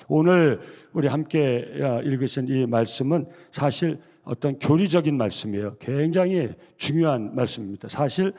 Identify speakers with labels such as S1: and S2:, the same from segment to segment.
S1: 오늘 우리 함께 읽으신 이 말씀은 사실 어떤 교리적인 말씀이에요. 굉장히 중요한 말씀입니다. 사실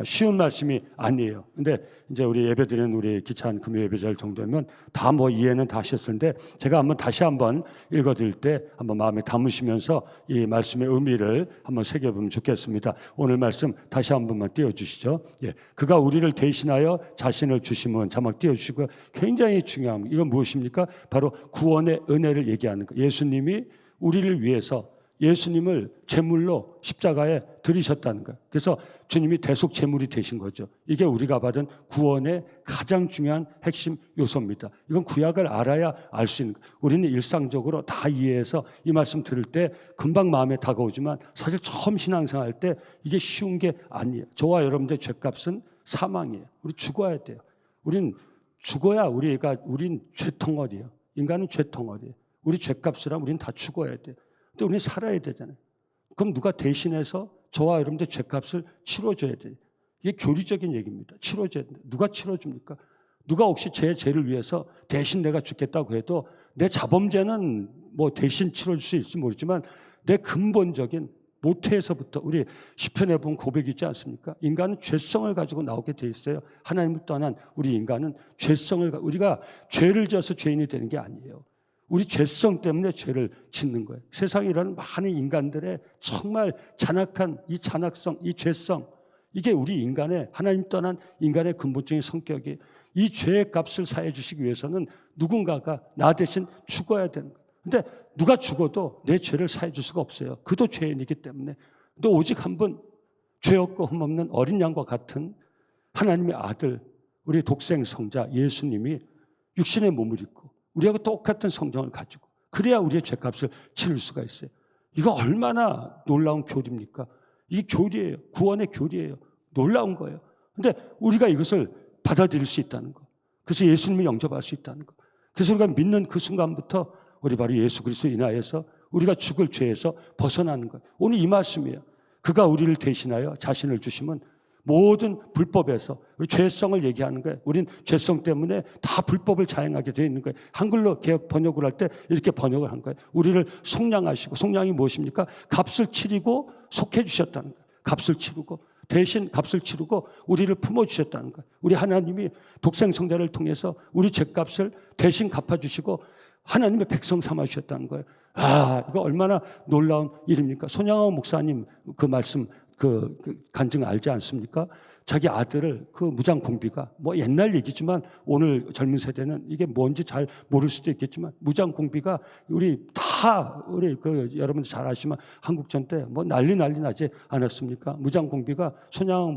S1: 쉬운 말씀이 아니에요. 근데 이제 우리 예배드리는 우리 기차한 금요 예배자일 정도면 다 뭐 이해는 다 하셨는데 제가 다시 한번 읽어드릴 때 한번 마음에 담으시면서 이 말씀의 의미를 한번 새겨보면 좋겠습니다. 오늘 말씀 다시 한 번만 띄워주시죠. 예, 그가 우리를 대신하여 자신을 주심은 자막 띄워주시고요. 굉장히 중요한 이건 무엇입니까? 바로 구원의 은혜를 얘기하는 거예요. 예수님이 우리를 위해서 예수님을 제물로 십자가에 들이셨다는 거예요. 그래서 주님이 대속 제물이 되신 거죠. 이게 우리가 받은 구원의 가장 중요한 핵심 요소입니다. 이건 구약을 알아야 알 수 있는 거예요. 우리는 일상적으로 다 이해해서 이 말씀 들을 때 금방 마음에 다가오지만 사실 처음 신앙생활 할 때 이게 쉬운 게 아니에요. 저와 여러분들의 죄값은 사망이에요. 우리 죽어야 돼요. 우린 죽어야 우린 죄덩어리예요. 인간은 죄덩어리예요. 우리 죄값을 하면 우린 다 죽어야 돼요. 근데 우리는 살아야 되잖아요. 그럼 누가 대신해서 저와 여러분들 죄값을 치러줘야 돼요. 이게 교리적인 얘기입니다. 치러줘야 돼요. 누가 치러줍니까? 누가 혹시 제 죄를 위해서 대신 내가 죽겠다고 해도 내 자범죄는 뭐 대신 치러줄 수 있을지 모르지만 내 근본적인 모태에서부터 우리 시편에 보면 고백이 있지 않습니까? 인간은 죄성을 가지고 나오게 돼 있어요. 하나님을 떠난 우리 인간은 우리가 죄를 지어서 죄인이 되는 게 아니에요. 우리 죄성 때문에 죄를 짓는 거예요. 세상이라는 많은 인간들의 정말 잔악한 이 잔악성, 이 죄성, 이게 우리 인간의 하나님 떠난 인간의 근본적인 성격이 이 죄의 값을 사해 주시기 위해서는 누군가가 나 대신 죽어야 되는 거예요. 근데 누가 죽어도 내 죄를 사해 줄 수가 없어요. 그도 죄인이기 때문에. 또 오직 한 분 죄 없고 흠없는 어린 양과 같은 하나님의 아들, 우리 독생 성자 예수님이 육신의 몸을 입고 우리하고 똑같은 성정을 가지고 그래야 우리의 죄값을 치를 수가 있어요. 이거 얼마나 놀라운 교리입니까? 이게 교리예요. 구원의 교리예요. 놀라운 거예요. 그런데 우리가 이것을 받아들일 수 있다는 거. 그래서 예수님을 영접할 수 있다는 거. 그래서 우리가 믿는 그 순간부터 우리 바로 예수 그리스도 인하여서 우리가 죽을 죄에서 벗어나는 거예요. 오늘 이 말씀이에요. 그가 우리를 대신하여 자신을 주시면 모든 불법에서 우리 죄성을 얘기하는 거예요. 우린 죄성 때문에 다 불법을 자행하게 되어 있는 거예요. 한글로 개혁 번역을 할 때 이렇게 번역을 한 거예요. 우리를 속량하시고, 속량이 무엇입니까? 값을 치르고 속해 주셨다는 거예요. 값을 치르고 대신 값을 치르고 우리를 품어주셨다는 거예요. 우리 하나님이 독생성자를 통해서 우리 죄값을 대신 갚아주시고 하나님의 백성 삼아주셨다는 거예요. 이거 얼마나 놀라운 일입니까? 손양호 목사님 그 말씀 그 간증 알지 않습니까? 자기 아들을 그 무장공비가 뭐 옛날 얘기지만 오늘 젊은 세대는 이게 뭔지 잘 모를 수도 있겠지만 무장공비가 우리 여러분들 잘 아시면 한국전 때 뭐 난리 나지 않았습니까? 무장공비가 손양학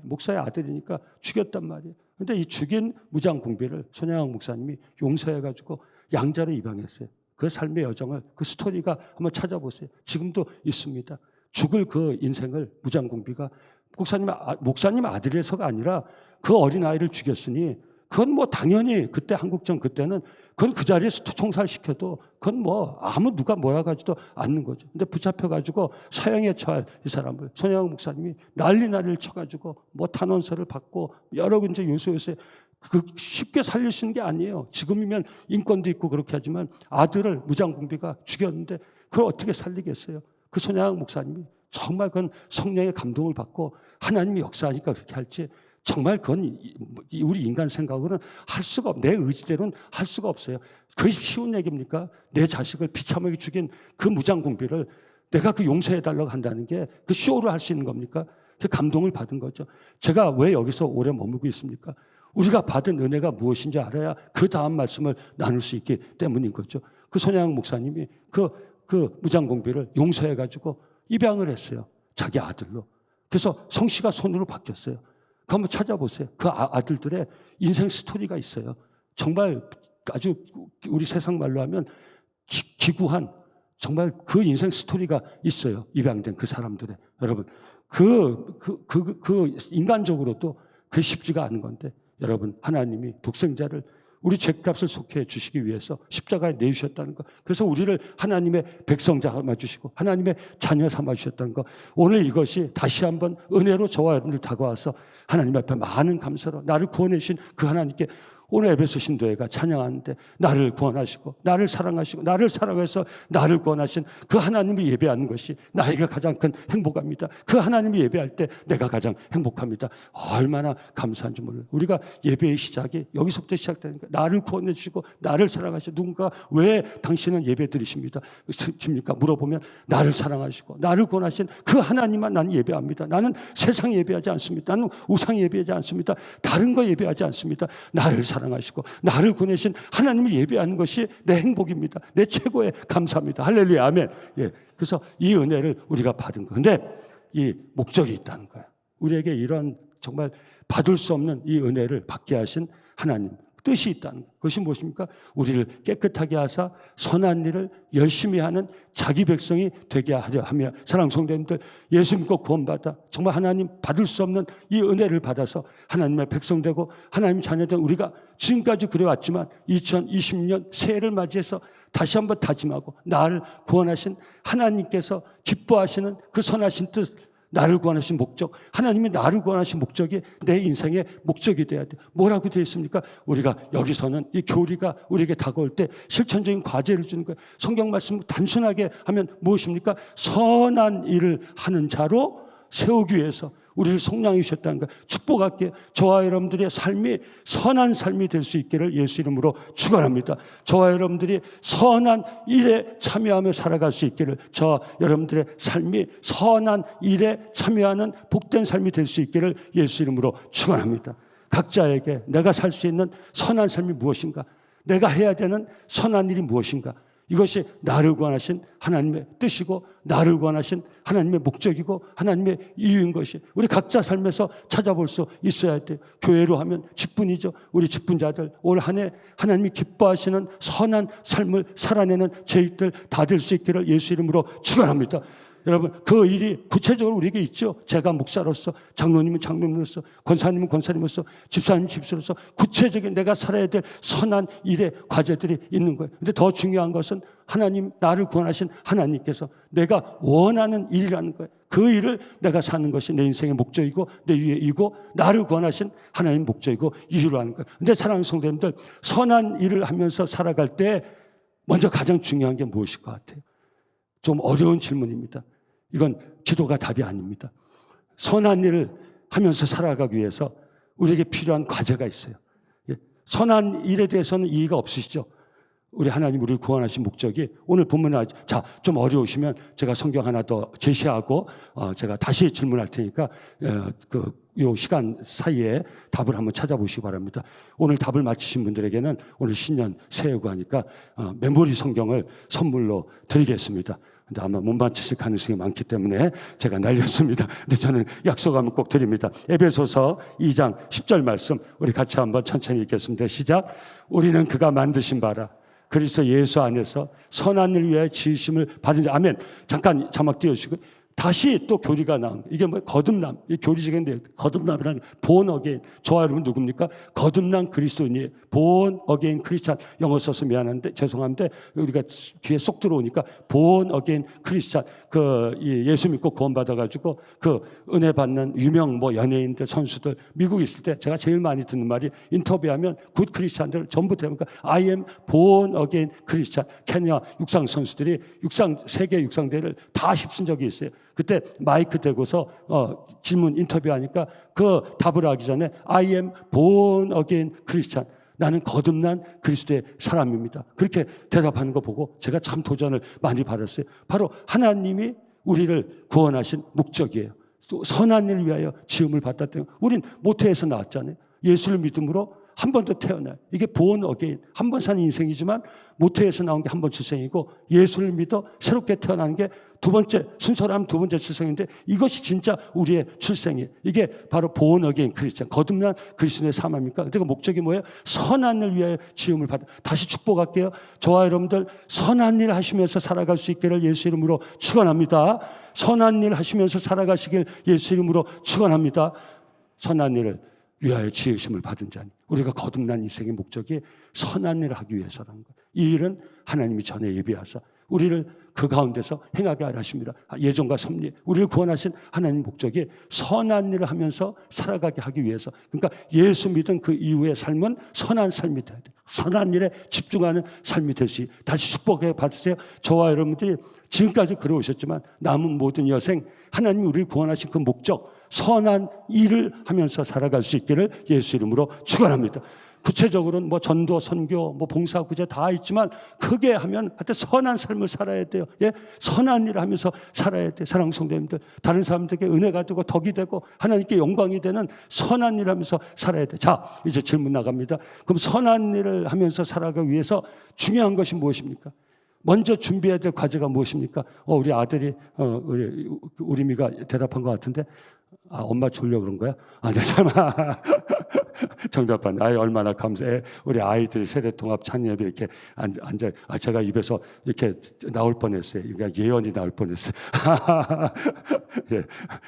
S1: 목사의 아들이니까 죽였단 말이에요. 근데 이 죽인 무장공비를 손양학 목사님이 용서해가지고 양자로 입양했어요. 그 삶의 여정을 그 스토리가 한번 찾아보세요. 지금도 있습니다. 죽을 그 인생을 무장공비가 목사님 아들에서가 아니라 그 어린아이를 죽였으니 그건 뭐 당연히 그때 한국전 그때는 그건 그 자리에서 총살시켜도 그건 뭐 아무 누가 뭐라 가지도 않는 거죠. 근데 붙잡혀가지고 사형에 처할 이 사람을 손양호 목사님이 난리를 쳐가지고 뭐 탄원서를 받고 여러 군데 요소에 그 쉽게 살릴 수 있는 게 아니에요. 지금이면 인권도 있고 그렇게 하지만 아들을 무장공비가 죽였는데 그걸 어떻게 살리겠어요? 그 손양학 목사님이 정말 그건 성령의 감동을 받고 하나님이 역사하니까 그렇게 할지 정말 그건 우리 인간 생각으로는 할 수가 내 의지대로는 할 수가 없어요. 그게 쉬운 얘기입니까? 내 자식을 비참하게 죽인 그 무장공비를 내가 그 용서해달라고 한다는 게 그 쇼를 할 수 있는 겁니까? 그 감동을 받은 거죠. 제가 왜 여기서 오래 머물고 있습니까? 우리가 받은 은혜가 무엇인지 알아야 그 다음 말씀을 나눌 수 있기 때문인 거죠. 그 손양학 목사님이 그 무장공비를 용서해가지고 입양을 했어요. 자기 아들로. 그래서 성씨가 손으로 바뀌었어요. 그 한번 찾아보세요. 그 아들들의 인생 스토리가 있어요. 정말 아주 우리 세상 말로 하면 기구한 정말 그 인생 스토리가 있어요. 입양된 그 사람들의. 여러분, 인간적으로도 그게 쉽지가 않은 건데 여러분, 하나님이 독생자를 우리 죄값을 속해 주시기 위해서 십자가에 내주셨다는 것. 그래서 우리를 하나님의 백성자 삼아주시고 하나님의 자녀 삼아주셨다는 것. 오늘 이것이 다시 한번 은혜로 저와 여러분들 다가와서 하나님 앞에 많은 감사로 나를 구원해 주신 그 하나님께 오늘 에베소 신도회가 찬양하는데 나를 구원하시고 나를 사랑하시고 나를 사랑해서 나를 구원하신 그 하나님을 예배하는 것이 나에게 가장 큰 행복합니다. 그 하나님을 예배할 때 내가 가장 행복합니다. 얼마나 감사한 줄 몰라요. 우리가 예배의 시작이 여기서부터 시작되니까 나를 구원해 주시고 나를 사랑하시고 누군가 왜 당신은 예배 드리십니다. 물어보면 나를 사랑하시고 나를 구원하신 그 하나님만 나는 예배합니다. 나는 세상 예배하지 않습니다. 나는 우상 예배하지 않습니다. 다른 거 예배하지 않습니다. 나를 사랑하시고 나를 구원하신 하나님을 예배하는 것이 내 행복입니다. 내 최고의 감사합니다. 할렐루야, 아멘. 예, 그래서 이 은혜를 우리가 받은 거. 근데 이 목적이 있다는 거예요. 우리에게 이런 정말 받을 수 없는 이 은혜를 받게 하신 하나님 뜻이 있다는 것. 그것이 무엇입니까? 우리를 깨끗하게 하사 선한 일을 열심히 하는 자기 백성이 되게 하려 하며, 사랑하는 성도님들, 예수 믿고 구원받아 정말 하나님 받을 수 없는 이 은혜를 받아서 하나님의 백성 되고 하나님 자녀된 우리가 지금까지 그래왔지만 2020년 새해를 맞이해서 다시 한번 다짐하고 나를 구원하신 하나님께서 기뻐하시는 그 선하신 뜻, 나를 구원하신 목적, 하나님이 나를 구원하신 목적이 내 인생의 목적이 돼야 돼. 뭐라고 되어 있습니까? 우리가 여기서는 이 교리가 우리에게 다가올 때 실천적인 과제를 주는 거예요. 성경 말씀을 단순하게 하면 무엇입니까? 선한 일을 하는 자로 세우기 위해서 우리를 속량해 주셨다는 거예요. 축복할게요. 저와 여러분들의 삶이 선한 삶이 될 수 있기를 예수 이름으로 축원합니다. 저와 여러분들이 선한 일에 참여하며 살아갈 수 있기를, 저와 여러분들의 삶이 선한 일에 참여하는 복된 삶이 될 수 있기를 예수 이름으로 축원합니다. 각자에게 내가 살 수 있는 선한 삶이 무엇인가? 내가 해야 되는 선한 일이 무엇인가? 이것이 나를 구원하신 하나님의 뜻이고 나를 구원하신 하나님의 목적이고 하나님의 이유인 것이 우리 각자 삶에서 찾아볼 수 있어야 돼요. 교회로 하면 직분이죠. 우리 직분자들 올 한 해 하나님이 기뻐하시는 선한 삶을 살아내는 저희들 다 될 수 있기를 예수 이름으로 축원합니다. 여러분, 그 일이 구체적으로 우리에게 있죠. 제가 목사로서, 장로님은 장로님으로서, 권사님은 권사님으로서, 집사님은 집사로서 구체적인 내가 살아야 될 선한 일의 과제들이 있는 거예요. 근데 더 중요한 것은 하나님, 나를 구원하신 하나님께서 내가 원하는 일이라는 거예요. 그 일을 내가 사는 것이 내 인생의 목적이고 내 유해이고 나를 구원하신 하나님의 목적이고 이유로 하는 거예요. 근데 사랑하는 성도님들, 선한 일을 하면서 살아갈 때 먼저 가장 중요한 게 무엇일 것 같아요? 좀 어려운 질문입니다. 이건 기도가 답이 아닙니다. 선한 일을 하면서 살아가기 위해서 우리에게 필요한 과제가 있어요. 선한 일에 대해서는 이의가 없으시죠? 우리 하나님 우리를 구원하신 목적이 오늘 본문에 좀 어려우시면 제가 성경 하나 더 제시하고 제가 다시 질문할 테니까 요 시간 사이에 답을 한번 찾아보시기 바랍니다. 오늘 답을 맞히신 분들에게는 오늘 신년 새해고 하니까 메모리 성경을 선물로 드리겠습니다. 근데 아마 못 맞추실 가능성이 많기 때문에 제가 날렸습니다. 근데 저는 약속하면 꼭 드립니다. 에베소서 2장 10절 말씀 우리 같이 한번 천천히 읽겠습니다. 시작. 우리는 그가 만드신 바라 그리스도 예수 안에서 선한 일 위하여 지으심을 받은 자. 아멘. 잠깐 자막 띄워주시고 다시 또 교리가 나온 이게 뭐 거듭남. 이 교리적인데 거듭남이라는 게 born again. 저와 여러분 누굽니까? 거듭난 그리스도인이에요. born again 크리스찬. 영어 써서 미안한데 죄송한데 우리가 귀에 쏙 들어오니까 born again 크리스찬. 예수 믿고 구원받아 가지고 그 은혜 받는 유명 연예인들, 선수들 미국에 있을 때 제가 제일 많이 듣는 말이 인터뷰하면 굿 크리스찬들 전부 대니까 I am born again 크리스찬. 케냐 육상 선수들이 세계 육상대회를 다 휩쓴 적이 있어요. 그때 마이크 대고서 질문 인터뷰하니까 그 답을 하기 전에 I am born again 크리스찬. 나는 거듭난 그리스도의 사람입니다. 그렇게 대답하는 거 보고 제가 참 도전을 많이 받았어요. 바로 하나님이 우리를 구원하신 목적이에요. 또 선한 일을 위하여 지음을 받았대요. 우린 모태에서 나왔잖아요. 예수를 믿음으로 한 번 더 태어나요. 이게 born again. 한 번 사는 인생이지만 모태에서 나온 게 한 번 출생이고 예수를 믿어 새롭게 태어나는 게 두 번째, 순서라면 두 번째 출생인데 이것이 진짜 우리의 출생이에요. 이게 바로 born again 크리스찬, 거듭난 그리스도의 삶 아닙니까? 그러니까 목적이 뭐예요? 선한 일을 위하여 지음을 받아. 다시 축복할게요. 저와 여러분들 선한 일 하시면서 살아갈 수 있기를 예수 이름으로 축원합니다. 선한 일 하시면서 살아가시길 예수 이름으로 축원합니다. 선한 일을 위하여 지으심을 받은 자니 우리가 거듭난 인생의 목적이 선한 일을 하기 위해서라는 거예요. 이 일은 하나님이 전에 예비하사 우리를 그 가운데서 행하게 하려 하십니다. 예정과 섭리, 우리를 구원하신 하나님 목적이 선한 일을 하면서 살아가게 하기 위해서. 그러니까 예수 믿은 그 이후의 삶은 선한 삶이 돼야 돼요. 선한 일에 집중하는 삶이 될 수 있어요. 다시 축복해 받으세요. 저와 여러분들이 지금까지 그러오셨지만 남은 모든 여생 하나님이 우리를 구원하신 그 목적, 선한 일을 하면서 살아갈 수 있기를 예수 이름으로 축원합니다. 구체적으로는 뭐 전도, 선교, 뭐 봉사, 구제 다 있지만 크게 하면 하여튼 선한 삶을 살아야 돼요. 예? 선한 일을 하면서 살아야 돼요. 사랑하는 성도님들, 다른 사람들에게 은혜가 되고 덕이 되고 하나님께 영광이 되는 선한 일을 하면서 살아야 돼요. 자, 이제 질문 나갑니다. 그럼 선한 일을 하면서 살아가기 위해서 중요한 것이 무엇입니까? 먼저 준비해야 될 과제가 무엇입니까? 우리 아들이 우리 미가 대답한 것 같은데, 엄마 졸려 그런 거야? 네, 참아. 정답한. 얼마나 감사해. 우리 아이들 세대통합 찬양에 이렇게 앉아. 제가 입에서 이렇게 나올 뻔했어요. 그러니까 예언이 나올 뻔했어요. 예,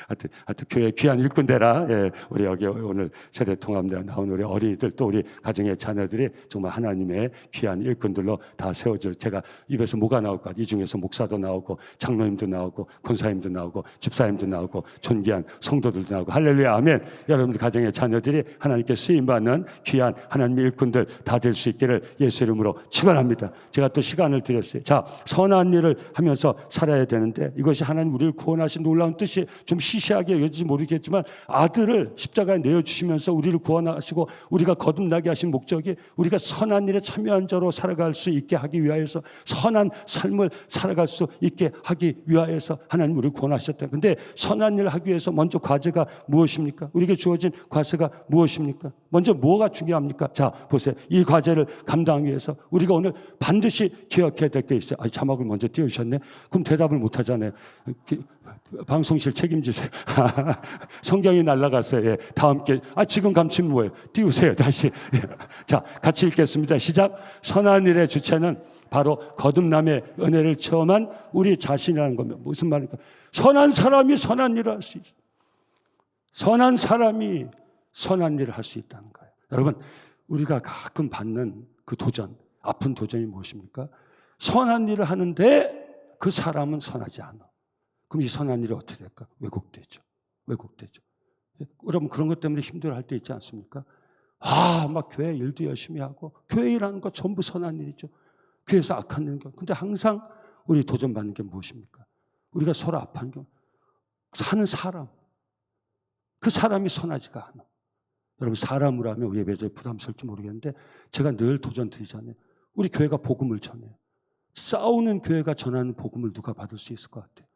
S1: 하여튼 교회 귀한 일꾼 되라. 예, 우리 여기 오늘 세대통합 나온 우리 어린이들 또 우리 가정의 자녀들이 정말 하나님의 귀한 일꾼들로 다 세워져. 제가 입에서 뭐가 나올 것 같아요. 이 중에서 목사도 나오고 장로님도 나오고 권사님도 나오고 집사님도 나오고 존귀한 성도들도 나오고 할렐루야 아멘. 여러분들 가정의 자녀들이 하나님께 쓰임받는 귀한 하나님의 일꾼들 다 될 수 있기를 예수 이름으로 축원합니다. 제가 또 시간을 드렸어요. 자, 선한 일을 하면서 살아야 되는데 이것이 하나님 우리를 구원하신 놀라운 뜻이 좀 시시하게 여길지 모르겠지만 아들을 십자가에 내어주시면서 우리를 구원하시고 우리가 거듭나게 하신 목적이 우리가 선한 일에 참여한 자로 살아갈 수 있게 하기 위하여서 선한 삶을 살아갈 수 있게 하기 위하여서 하나님 우리를 구원하셨다. 근데 선한 일을 하기 위해서 먼저 과제가 무엇입니까? 우리에게 주어진 과제가 무엇입니까? 먼저 뭐가 중요합니까? 자, 보세요. 이 과제를 감당하기 위해서 우리가 오늘 반드시 기억해야 될 게 있어요. 자막을 먼저 띄우셨네. 그럼 대답을 못 하잖아요. 방송실 책임지세요. 성경이 날아갔어요. 예, 다 함께. 지금 감추면 뭐예요? 띄우세요. 다시. 자, 같이 읽겠습니다. 시작. 선한 일의 주체는 바로 거듭남의 은혜를 체험한 우리 자신이라는 겁니다. 무슨 말입니까? 선한 사람이 선한 일을 할 수 있어요. 선한 사람이 선한 일을 할 수 있다는 거예요. 여러분, 우리가 가끔 받는 그 도전, 아픈 도전이 무엇입니까? 선한 일을 하는데 그 사람은 선하지 않아. 그럼 이 선한 일이 어떻게 될까? 왜곡되죠. 왜곡되죠. 여러분, 그런 것 때문에 힘들어할 때 있지 않습니까? 막 교회 일도 열심히 하고 교회 일하는 거 전부 선한 일이죠. 교회에서 악한 일. 근데 항상 우리 도전받는 게 무엇입니까? 우리가 서로 아파하는 게 사는 사람. 그 사람이 선하지가 않아. 여러분, 사람으로 하면 우리 예배자에 부담스러울지 모르겠는데 제가 늘 도전 드리잖아요. 우리 교회가 복음을 전해요. 싸우는 교회가 전하는 복음을 누가 받을 수 있을 것 같아요?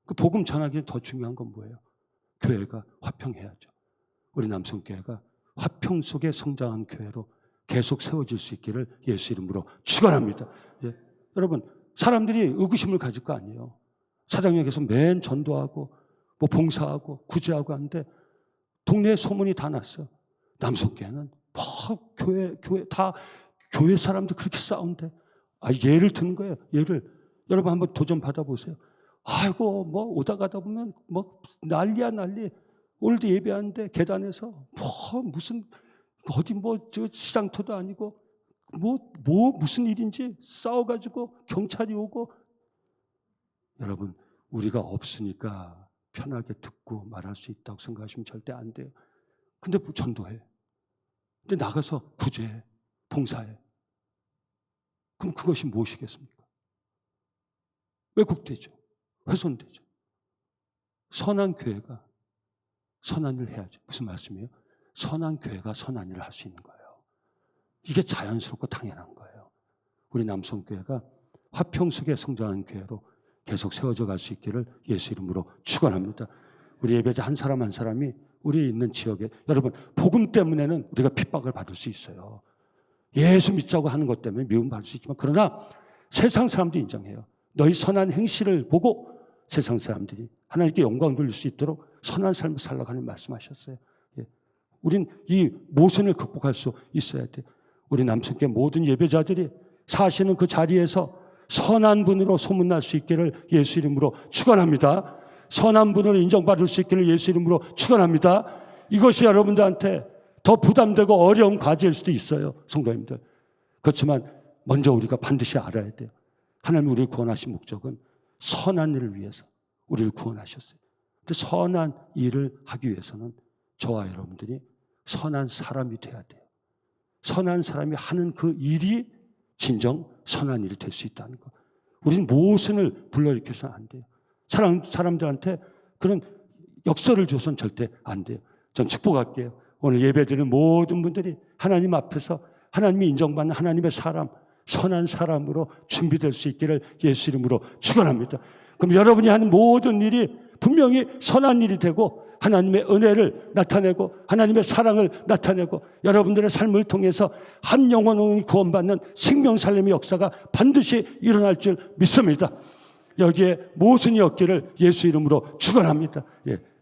S1: 그 복음 전하기에 더 중요한 건 뭐예요? 교회가 화평해야죠. 우리 남성교회가 화평 속에 성장한 교회로 계속 세워질 수 있기를 예수 이름으로 축원합니다. 예. 여러분, 사람들이 의구심을 가질 거 아니에요. 사장역에서 맨 전도하고 뭐 봉사하고 구제하고 하는데 동네에 소문이 다 났어. 남성교회는 교회 다 교회 사람들 그렇게 싸운대. 예를 드는 거예요. 예를. 여러분 한번 도전 받아보세요. 뭐 오다 가다 보면 뭐 난리야 난리. 오늘도 예배하는데 계단에서 무슨 어디 저 시장터도 아니고 무슨 일인지 싸워가지고 경찰이 오고. 여러분, 우리가 없으니까 편하게 듣고 말할 수 있다고 생각하시면 절대 안 돼요. 근데 전도해. 근데 나가서 구제해. 봉사해. 그럼 그것이 무엇이겠습니까? 왜곡되죠. 훼손되죠. 선한 교회가 선한 일을 해야죠. 무슨 말씀이에요? 선한 교회가 선한 일을 할 수 있는 거예요. 이게 자연스럽고 당연한 거예요. 우리 남성교회가 화평 속에 성장한 교회로 계속 세워져 갈 수 있기를 예수 이름으로 축원합니다. 우리 예배자 한 사람 한 사람이 우리 있는 지역에, 여러분, 복음 때문에는 우리가 핍박을 받을 수 있어요. 예수 믿자고 하는 것 때문에 미움받을 수 있지만, 그러나 세상 사람도 인정해요. 너희 선한 행실을 보고 세상 사람들이 하나님께 영광 돌릴 수 있도록 선한 삶을 살아가는 말씀하셨어요. 예. 우린 이 모순을 극복할 수 있어야 돼요. 우리 남성교회 모든 예배자들이 사시는 그 자리에서 선한 분으로 소문날 수 있기를 예수 이름으로 축원합니다. 선한 분으로 인정받을 수 있기를 예수 이름으로 축원합니다. 이것이 여러분들한테 더 부담되고 어려운 과제일 수도 있어요, 성도님들. 그렇지만 먼저 우리가 반드시 알아야 돼요. 하나님 우리를 구원하신 목적은 선한 일을 위해서 우리를 구원하셨어요. 근데 선한 일을 하기 위해서는 저와 여러분들이 선한 사람이 돼야 돼요. 선한 사람이 하는 그 일이 진정 선한 일이 될 수 있다는 거. 우리는 모순을 불러일으켜서는 안 돼요. 사람들한테 그런 역설을 줘서는 절대 안 돼요. 전 축복할게요. 오늘 예배드리는 모든 분들이 하나님 앞에서 하나님이 인정받는 하나님의 사람, 선한 사람으로 준비될 수 있기를 예수 이름으로 축원합니다. 그럼 여러분이 하는 모든 일이 분명히 선한 일이 되고 하나님의 은혜를 나타내고 하나님의 사랑을 나타내고 여러분들의 삶을 통해서 한 영혼이 구원받는 생명살림의 역사가 반드시 일어날 줄 믿습니다. 여기에 모순이 없기를 예수 이름으로 축원합니다.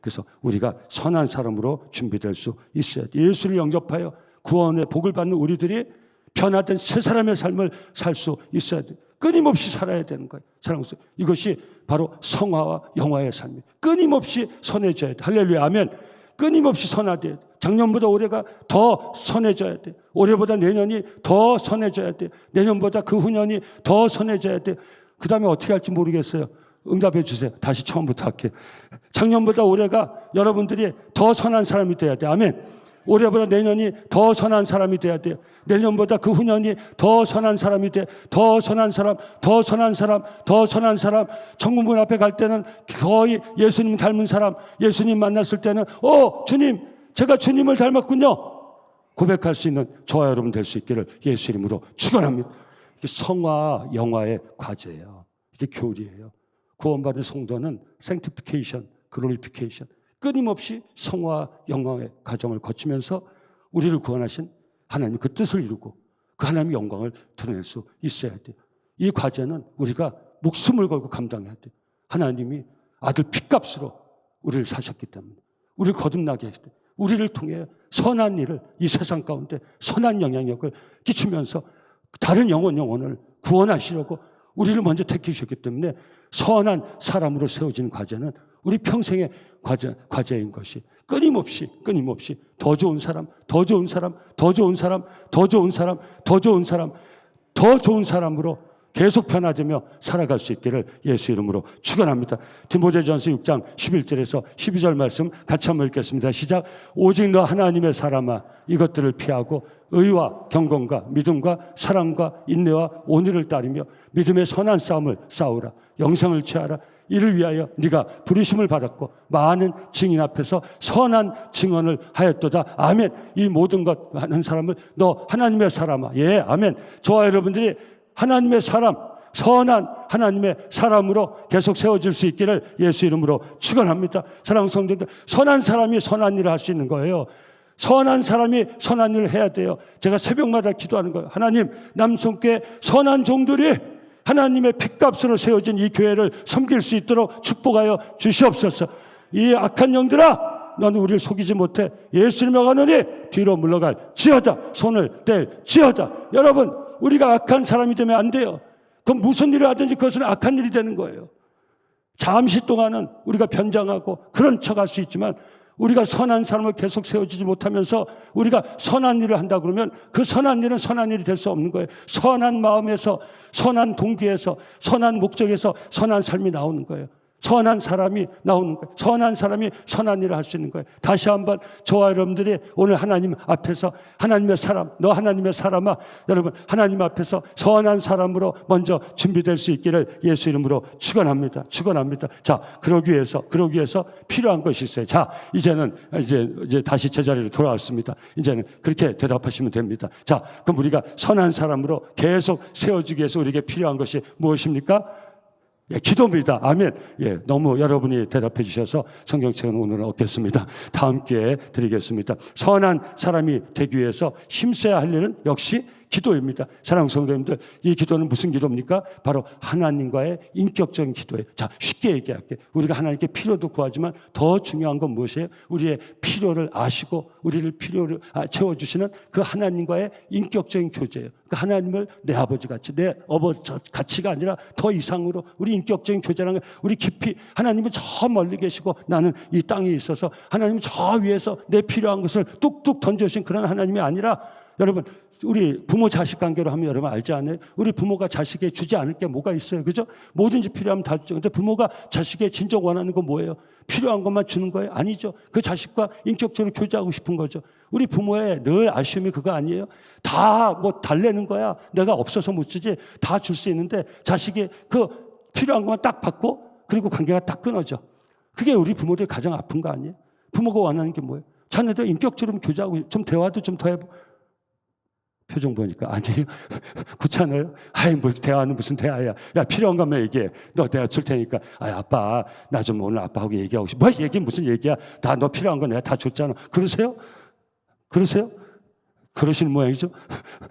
S1: 그래서 우리가 선한 사람으로 준비될 수 있어야 돼요. 예수를 영접하여 구원의 복을 받는 우리들이 변화된 새 사람의 삶을 살 수 있어야 돼요. 끊임없이 살아야 되는 거예요. 사랑스러워. 이것이 바로 성화와 영화의 삶이에요. 끊임없이 선해져야 돼. 할렐루야, 아멘. 끊임없이 선화돼야 돼. 작년보다 올해가 더 선해져야 돼. 올해보다 내년이 더 선해져야 돼. 내년보다 그 후년이 더 선해져야 돼. 그 다음에 어떻게 할지 모르겠어요. 응답해 주세요. 다시 처음부터 할게요. 작년보다 올해가 여러분들이 더 선한 사람이 돼야 돼. 아멘. 올해보다 내년이 더 선한 사람이 돼야 돼요. 내년보다 그 후년이 더 선한 사람이 돼. 더 선한 사람, 더 선한 사람, 더 선한 사람. 천국문 앞에 갈 때는 거의 예수님 닮은 사람, 예수님 만났을 때는 주님, 제가 주님을 닮았군요. 고백할 수 있는 저와 여러분 될 수 있기를 예수 이름으로 축원합니다. 이게 성화, 영화의 과제예요. 이게 교리예요. 구원받은 성도는 sanctification, glorification, 끊임없이 성화, 영광의 과정을 거치면서 우리를 구원하신 하나님 그 뜻을 이루고 그 하나님의 영광을 드러낼 수 있어야 돼요. 이 과제는 우리가 목숨을 걸고 감당해야 돼요. 하나님이 아들 핏값으로 우리를 사셨기 때문에 우리를 거듭나게 하시되 우리를 통해 선한 일을 이 세상 가운데 선한 영향력을 끼치면서 다른 영혼을 구원하시려고 우리를 먼저 택해주셨기 때문에 선한 사람으로 세워진 과제는 우리 평생의 과제인 것이 끊임없이 더 좋은 사람, 더 좋은 사람, 더 좋은 사람, 더 좋은 사람, 더 좋은 사람, 더 좋은 사람으로 계속 변화되며 살아갈 수 있기를 예수 이름으로 축원합니다. 디모데전서 6장 11절에서 12절 말씀 같이 한번 읽겠습니다. 시작. 오직 너 하나님의 사람아 이것들을 피하고 의와 경건과 믿음과 사랑과 인내와 온유를 따르며 믿음의 선한 싸움을 싸우라. 영생을 취하라. 이를 위하여 네가 부르심을 받았고 많은 증인 앞에서 선한 증언을 하였도다. 아멘. 이 모든 것 하는 사람을 너 하나님의 사람아. 예, 아멘. 저와 여러분들이 하나님의 사람, 선한 하나님의 사람으로 계속 세워질 수 있기를 예수 이름으로 축원합니다. 사랑하는 성도들, 선한 사람이 선한 일을 할 수 있는 거예요. 선한 사람이 선한 일을 해야 돼요. 제가 새벽마다 기도하는 거예요. 하나님, 남성교회 선한 종들이 하나님의 핏값으로 세워진 이 교회를 섬길 수 있도록 축복하여 주시옵소서. 이 악한 영들아, 너는 우리를 속이지 못해. 예수님을 가느니 뒤로 물러갈 지어다. 손을 뗄 지어다. 여러분, 우리가 악한 사람이 되면 안 돼요. 그럼 무슨 일을 하든지 그것은 악한 일이 되는 거예요. 잠시 동안은 우리가 변장하고 그런 척할 수 있지만 우리가 선한 사람을 계속 세워지지 못하면서 우리가 선한 일을 한다 그러면 그 선한 일은 선한 일이 될 수 없는 거예요. 선한 마음에서, 선한 동기에서, 선한 목적에서 선한 삶이 나오는 거예요. 선한 사람이 나오는 거예요. 선한 사람이 선한 일을 할 수 있는 거예요. 다시 한번 저와 여러분들이 오늘 하나님 앞에서 하나님의 사람, 너 하나님의 사람아, 여러분 하나님 앞에서 선한 사람으로 먼저 준비될 수 있기를 예수 이름으로 축원합니다. 축원합니다. 자, 그러기 위해서 필요한 것이 있어요. 자, 이제는 다시 제자리로 돌아왔습니다. 이제는 그렇게 대답하시면 됩니다. 자, 그럼 우리가 선한 사람으로 계속 세워지기 위해서 우리에게 필요한 것이 무엇입니까? 예, 기도입니다. 아멘. 예, 너무 여러분이 대답해 주셔서 성경책은 오늘은 얻겠습니다. 다음 기회에 드리겠습니다. 선한 사람이 되기 위해서 힘써야 할 일은 역시 기도입니다. 사랑하는 성도님들, 이 기도는 무슨 기도입니까? 바로 하나님과의 인격적인 기도예요. 자, 쉽게 얘기할게요. 우리가 하나님께 필요도 구하지만 더 중요한 건 무엇이에요? 우리의 필요를 아시고 우리를 필요를 채워주시는 그 하나님과의 인격적인 교제예요. 그 하나님을 내 아버지 같이, 내 어버지 같이가 아니라 더 이상으로 우리 인격적인 교제라는 게 우리 깊이 하나님은 저 멀리 계시고 나는 이 땅에 있어서 하나님은 저 위에서 내 필요한 것을 뚝뚝 던져주신 그런 하나님이 아니라 여러분 우리 부모 자식 관계로 하면 여러분 알지 않아요? 우리 부모가 자식에게 주지 않을 게 뭐가 있어요? 그죠? 뭐든지 필요하면 다 주죠. 근데 부모가 자식에게 진정 원하는 건 뭐예요? 필요한 것만 주는 거예요? 아니죠. 그 자식과 인격적으로 교제하고 싶은 거죠. 우리 부모의 늘 아쉬움이 그거 아니에요? 다 뭐 달래는 거야. 내가 없어서 못 주지. 다 줄 수 있는데 자식이 그 필요한 것만 딱 받고 그리고 관계가 딱 끊어져. 그게 우리 부모들이 가장 아픈 거 아니에요? 부모가 원하는 게 뭐예요? 자녀들 인격적으로 교제하고 좀 대화도 좀 더 해보. 표정 보니까 아니에요. 그렇잖아요. 아이 뭐 대화는 무슨 대화야. 야 필요한 것만 얘기해. 너 내가 줄 테니까. 아 아빠 나 좀 오늘 아빠하고 얘기하고 싶어. 뭐 얘기 무슨 얘기야. 다 너 필요한 거 내가 다 줬잖아. 그러세요? 그러세요? 그러시는 모양이죠.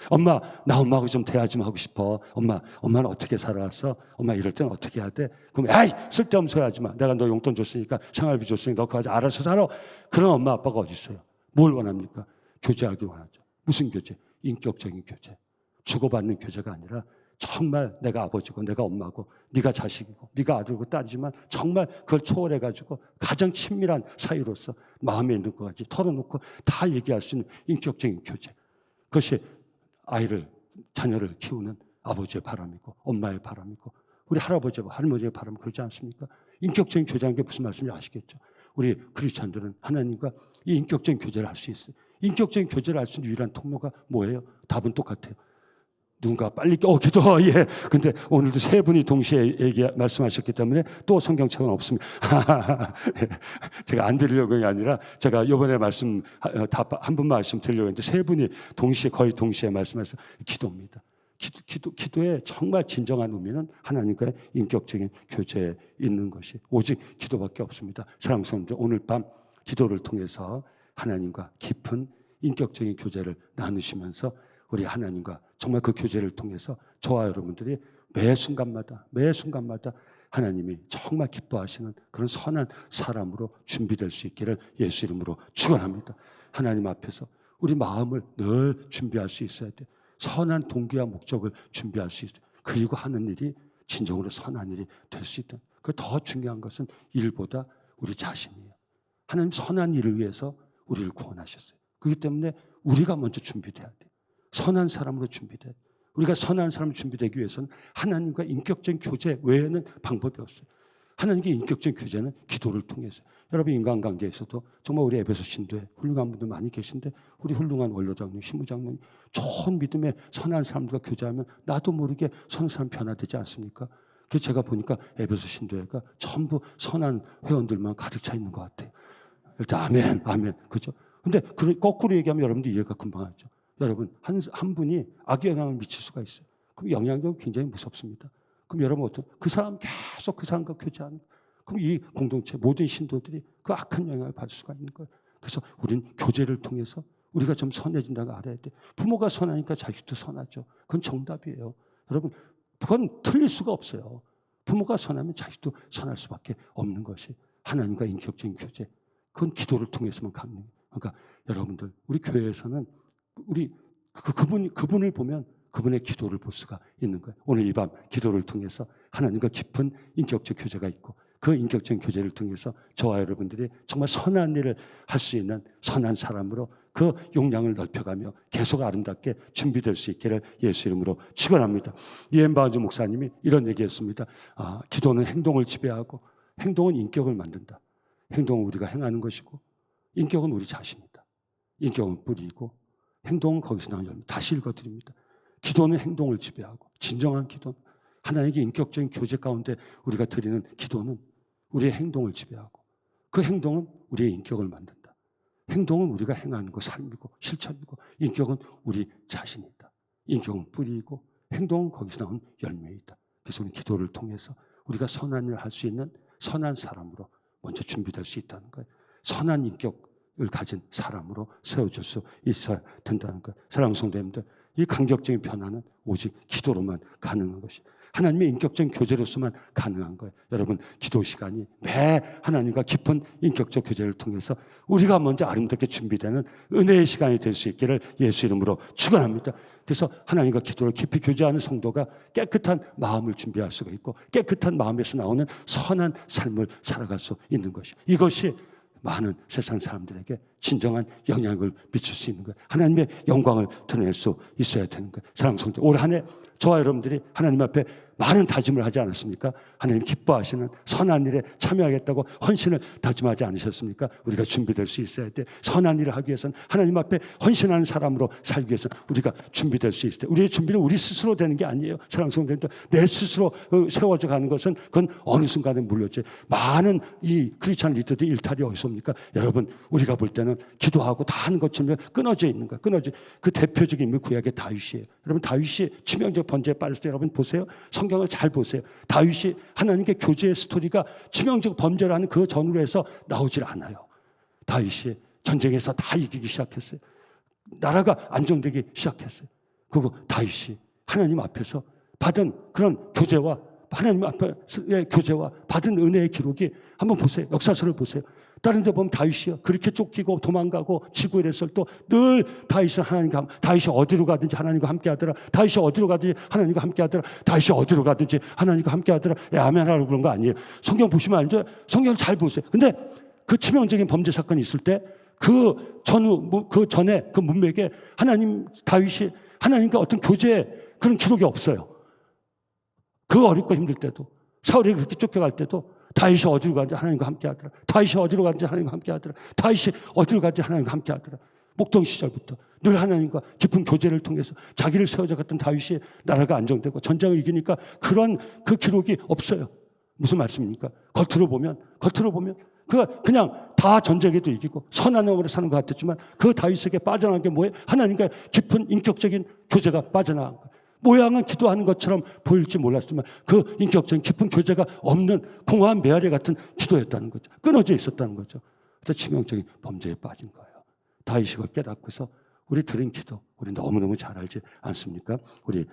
S1: 엄마 나 엄마하고 좀 대화 좀 하고 싶어. 엄마는 어떻게 살아왔어? 엄마 이럴 땐 어떻게 해야 돼? 그럼 아이 쓸데없는 소리 하지 마. 내가 너 용돈 줬으니까 생활비 줬으니까 너 그거 알아서 살아. 그런 엄마 아빠가 어디 있어요? 뭘 원합니까? 교제하기 원하죠. 무슨 교제? 인격적인 교제. 주고받는 교제가 아니라 정말 내가 아버지고 내가 엄마고 네가 자식이고 네가 아들이고 딸이지만 정말 그걸 초월해가지고 가장 친밀한 사이로서 마음에 있는 것까지 털어놓고 다 얘기할 수 있는 인격적인 교제. 그것이 자녀를 키우는 아버지의 바람이고 엄마의 바람이고 우리 할아버지와 할머니의 바람 그렇지 않습니까? 인격적인 교제라는 게 무슨 말씀인지 아시겠죠? 우리 크리스찬들은 하나님과 이 인격적인 교제를 할 수 있어요. 인격적인 교제를 할 수 있는 유일한 통로가 뭐예요? 답은 똑같아요. 누군가 빨리 기도. 예. 근데 오늘도 세 분이 동시에 말씀하셨기 때문에 또 성경책은 없습니다. 제가 안 드리려고 한 게 아니라 제가 이번에 말씀 한 분만 말씀 드리려고 했는데 세 분이 거의 동시에 말씀하셔서 기도입니다. 기도의 정말 진정한 의미는 하나님과의 인격적인 교제에 있는 것이 오직 기도밖에 없습니다. 사랑하는 성도들 오늘 밤 기도를 통해서 하나님과 깊은 인격적인 교제를 나누시면서 우리 하나님과 정말 그 교제를 통해서 저와 여러분들이 매 순간마다 하나님이 정말 기뻐하시는 그런 선한 사람으로 준비될 수 있기를 예수 이름으로 축원합니다. 하나님 앞에서 우리 마음을 늘 준비할 수 있어야 돼. 선한 동기와 목적을 준비할 수 있어요. 그리고 하는 일이 진정으로 선한 일이 될 수 있다. 그 더 중요한 것은 일보다 우리 자신이에요. 하나님 선한 일을 위해서 우리를 구원하셨어요. 그렇기 때문에 우리가 먼저 준비돼야 돼요. 선한 사람으로 준비돼야 돼요. 우리가 선한 사람으로 준비되기 위해서는 하나님과 인격적인 교제 외에는 방법이 없어요. 하나님과 인격적인 교제는 기도를 통해서. 여러분 인간관계에서도 정말 우리 에베소 신도에 훌륭한 분들 많이 계신데 우리 훌륭한 원로장님, 신부장님 좋은 믿음의 선한 사람들과 교제하면 나도 모르게 선한 사람 변화되지 않습니까? 그래서 제가 보니까 에베소 신도회가 전부 선한 회원들만 가득 차 있는 것 같아요. 일단 아멘. 그죠? 근데 거꾸로 얘기하면 여러분들 이해가 금방 하죠. 여러분 한 분이 악영향을 미칠 수가 있어요. 그럼 영향력이 굉장히 무섭습니다. 그럼 여러분 그 사람 계속 그 사람과 교제하는 거예요. 그럼 이 공동체 모든 신도들이 그 악한 영향을 받을 수가 있는 거예요. 그래서 우리는 교제를 통해서 우리가 좀 선해진다고 알아야 돼. 부모가 선하니까 자식도 선하죠. 그건 정답이에요. 여러분 그건 틀릴 수가 없어요. 부모가 선하면 자식도 선할 수밖에 없는 것이 하나님과 인격적인 교제. 그건 기도를 통해서만 가능해요. 그러니까 여러분들 우리 교회에서는 우리 그분을 보면 그분의 기도를 볼 수가 있는 거예요. 오늘 이 밤 기도를 통해서 하나님과 깊은 인격적 교제가 있고 그 인격적인 교제를 통해서 저와 여러분들이 정말 선한 일을 할 수 있는 선한 사람으로 그 용량을 넓혀가며 계속 아름답게 준비될 수 있기를 예수 이름으로 축원합니다. 이엠바운즈 목사님이 이런 얘기했습니다. 기도는 행동을 지배하고 행동은 인격을 만든다. 행동은 우리가 행하는 것이고 인격은 우리 자신이다. 인격은 뿌리이고 행동은 거기서 나온 열매. 다시 읽어드립니다. 기도는 행동을 지배하고 진정한 기도는 하나님께 인격적인 교제 가운데 우리가 드리는 기도는 우리의 행동을 지배하고 그 행동은 우리의 인격을 만든다. 행동은 우리가 행하는 거 삶이고 실천이고 인격은 우리 자신이다. 인격은 뿌리이고 행동은 거기서 나온 열매이다. 그래서 우리는 기도를 통해서 우리가 선한 일을 할 수 있는 선한 사람으로 먼저 준비될 수 있다는 거예요. 선한 인격을 가진 사람으로 세워줄 수 있어야 된다는 거예요. 사랑하는 성도님들, 이 감격적인 변화는 오직 기도로만 가능한 것이 하나님의 인격적인 교제로서만 가능한 거예요. 여러분 기도 시간이 매 하나님과 깊은 인격적 교제를 통해서 우리가 먼저 아름답게 준비되는 은혜의 시간이 될 수 있기를 예수 이름으로 축원합니다. 그래서 하나님과 기도를 깊이 교제하는 성도가 깨끗한 마음을 준비할 수가 있고 깨끗한 마음에서 나오는 선한 삶을 살아갈 수 있는 것이 이것이 많은 세상 사람들에게 진정한 영향을 미칠 수 있는 거예요. 하나님의 영광을 드러낼 수 있어야 되는 거예요. 사랑하는 성도, 올 한 해 저와 여러분들이 하나님 앞에 많은 다짐을 하지 않았습니까? 하나님 기뻐하시는 선한 일에 참여하겠다고 헌신을 다짐하지 않으셨습니까? 우리가 준비될 수 있어야 돼. 선한 일을 하기 위해서는, 하나님 앞에 헌신하는 사람으로 살기 위해서는 우리가 준비될 수 있어야 돼. 우리의 준비는 우리 스스로 되는 게 아니에요. 사랑하는 성도님들, 내 스스로 세워져 가는 것은 그건 어느 순간에 물렸지. 많은 이 크리스찬 리더들의 일탈이 어디서 옵니까? 여러분, 우리가 볼 때는 기도하고 다 하는 것처럼 끊어져 있는 거야. 그 대표적인 인물 구약의 다윗이에요. 여러분, 다윗이 치명적 번제에 빠졌을 때 여러분 보세요. 성경을 잘 보세요. 다윗이 하나님께 교제의 스토리가 치명적 범죄를 하는 그 전후로 해서 나오질 않아요. 다윗이 전쟁에서 다 이기기 시작했어요. 나라가 안정되기 시작했어요. 그리고 다윗이 하나님 앞에서 받은 그런 교제와 하나님 앞에서의 교제와 받은 은혜의 기록이 한번 보세요. 역사서를 보세요. 다른 데 보면 다윗이요, 그렇게 쫓기고 도망가고 지고 이랬을 때 늘 다윗은 다윗이 어디로 가든지 하나님과 함께 하더라. 다윗이 어디로 가든지 하나님과 함께 하더라. 다윗이 어디로 가든지 하나님과 함께 하더라. 아멘하라고 그런 거 아니에요. 성경 보시면 알죠? 성경을 잘 보세요. 근데 그 치명적인 범죄 사건이 있을 때 그 전에 그 문맥에 다윗이 하나님과 어떤 교제의 그런 기록이 없어요. 그 어렵고 힘들 때도, 사울이 그렇게 쫓겨갈 때도 다윗이 어디로 가든지 하나님과 함께 하더라. 다윗이 어디로 가든지 하나님과 함께 하더라. 다윗이 어디로 가든지 하나님과 함께 하더라. 목동 시절부터 늘 하나님과 깊은 교제를 통해서 자기를 세워져 갔던 다윗이 나라가 안정되고 전쟁을 이기니까 그런 그 기록이 없어요. 무슨 말씀입니까? 겉으로 보면 그냥 다 전쟁에도 이기고 선한 영으로 사는 것 같았지만 그 다윗에게 빠져나간 게 뭐예요? 하나님과 깊은 인격적인 교제가 빠져나간 거예요. 모양은 기도하는 것처럼 보일지 몰랐지만 그 인격적인 깊은 교제가 없는 공허한 메아리 같은 기도였다는 거죠. 끊어져 있었다는 거죠. 그래서 치명적인 범죄에 빠진 거예요. 다윗이 그걸 깨닫고서 우리 드린 기도, 우리 너무너무 잘 알지 않습니까? 우리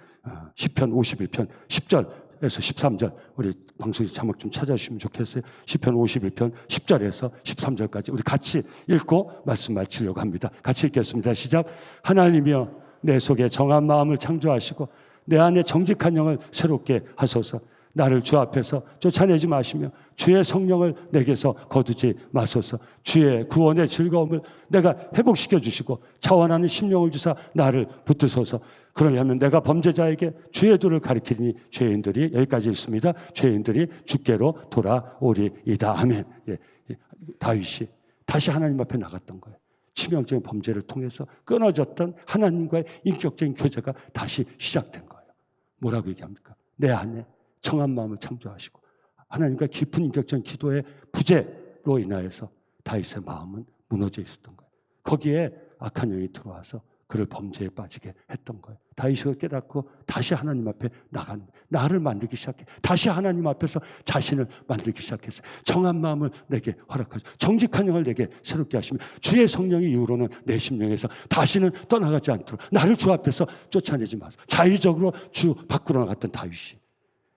S1: 시편 51편 10절에서 13절, 우리 방송에서 자막 좀 찾아주시면 좋겠어요. 시편 51편 10절에서 13절까지 우리 같이 읽고 말씀 마치려고 합니다. 같이 읽겠습니다. 시작. 하나님이여, 내 속에 정한 마음을 창조하시고 내 안에 정직한 영을 새롭게 하소서. 나를 주 앞에서 쫓아내지 마시며 주의 성령을 내게서 거두지 마소서. 주의 구원의 즐거움을 내가 회복시켜 주시고 자원하는 심령을 주사 나를 붙드소서. 그러면 내가 범죄자에게 주의 도를 가리키니 죄인들이, 여기까지 있습니다, 죄인들이 주께로 돌아오리이다. 아멘. 다윗이 다시 하나님 앞에 나갔던 거예요. 치명적인 범죄를 통해서 끊어졌던 하나님과의 인격적인 교제가 다시 시작된 거예요. 뭐라고 얘기합니까? 내 안에 정한 마음을 창조하시고 하나님과 깊은 인격적인 기도의 부재로 인하여서 다윗의 마음은 무너져 있었던 거예요. 거기에 악한 영이 들어와서 그를 범죄에 빠지게 했던 거예요. 다윗이 깨닫고 다시 하나님 앞에 나간, 나를 만들기 시작해. 다시 하나님 앞에서 자신을 만들기 시작했어요. 정한 마음을 내게 허락하시고 정직한 영을 내게 새롭게 하시며 주의 성령의 이후로는 내 심령에서 다시는 떠나가지 않도록 나를 주 앞에서 쫓아내지 마소서. 자의적으로 주 밖으로 나갔던 다윗이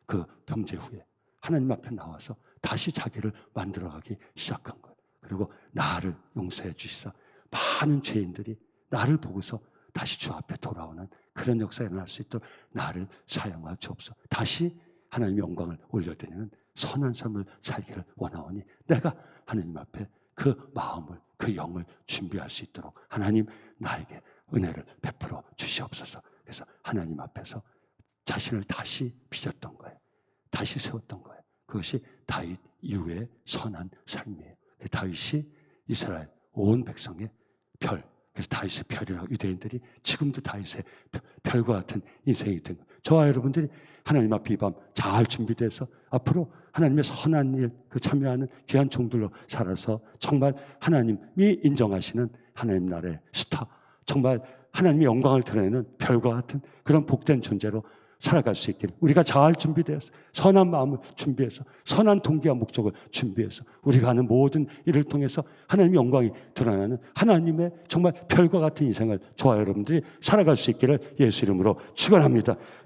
S1: 그 범죄 후에 하나님 앞에 나와서 다시 자기를 만들어가기 시작한 거예요. 그리고 나를 용서해 주시사 많은 죄인들이 나를 보고서 다시 주 앞에 돌아오는 그런 역사가 일어날 수 있도록 나를 사용하여 주옵소서. 다시 하나님의 영광을 올려드리는 선한 삶을 살기를 원하오니 내가 하나님 앞에 그 마음을, 그 영을 준비할 수 있도록 하나님 나에게 은혜를 베풀어 주시옵소서. 그래서 하나님 앞에서 자신을 다시 빚었던 거예요. 다시 세웠던 거예요. 그것이 다윗 이후의 선한 삶이에요. 다윗이 이스라엘 온 백성의 별, 그래서 다윗의 별이라고 유대인들이 지금도 다윗의 별과 같은 인생이 된 거예요. 저와 여러분들이 하나님 앞에 이 밤 잘 준비돼서 앞으로 하나님의 선한 일 참여하는 귀한 종들로 살아서 정말 하나님이 인정하시는 하나님 나라의 스타, 정말 하나님의 영광을 드러내는 별과 같은 그런 복된 존재로 살아갈 수 있기를 우리가 잘 준비되어서 선한 마음을 준비해서 선한 동기와 목적을 준비해서 우리가 하는 모든 일을 통해서 하나님의 영광이 드러나는 하나님의 정말 별과 같은 인생을 저와 여러분들이 살아갈 수 있기를 예수 이름으로 축원합니다.